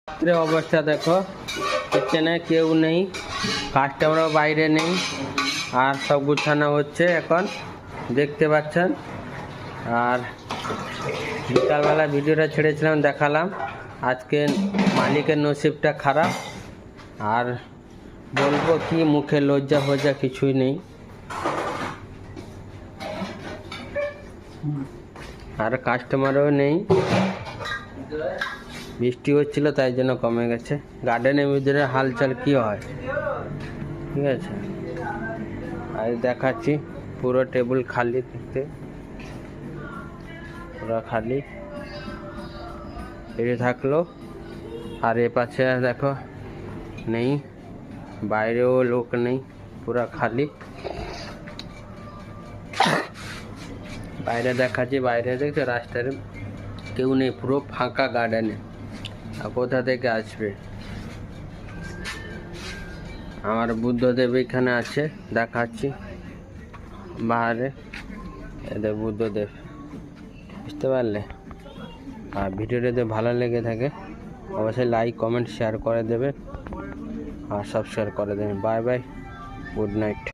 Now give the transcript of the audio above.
রাত্রে অবস্থা দেখো, কিচেনে কেউ নেই, কাস্টমারও বাইরে নেই, আর সব গুছানো হচ্ছে এখন দেখতে পাচ্ছেন। আর বিকালবেলা ভিডিওটা ছেড়েছিলাম, দেখালাম আজকে মালিকের নসিবটা খারাপ। আর বলবো কি, মুখে লজ্জা ফজ্জা কিছুই নেই। আর কাস্টমারও নেই, বৃষ্টি হচ্ছিল তাই জন্য কমে গেছে। গার্ডেনের ভিতরে হালচাল কি হয়, ঠিক আছে। আর দেখাচ্ছি পুরো টেবিল খালি, দেখতে পুরো খালি এটা থাকলো। আর এ পাশে দেখো নেই, বাইরেও লোক নেই, পুরো খালি। বাইরে দেখাচ্ছি, বাইরে দেখছো রাস্তায় কেউ নেই, পুরো ফাঁকা গার্ডেনে। আর কোথা থেকে আসবে? আমার বুদ্ধদেব এখানে আছে, দেখাচ্ছি বাইরে, এদের বুদ্ধদেব, বুঝতে পারলে। আর ভিডিওটা যদি ভালো লেগে থাকে অবশ্যই লাইক কমেন্ট শেয়ার করে দেবে, আর সাবস্ক্রাইব করে দেবেন। Bye bye, good night.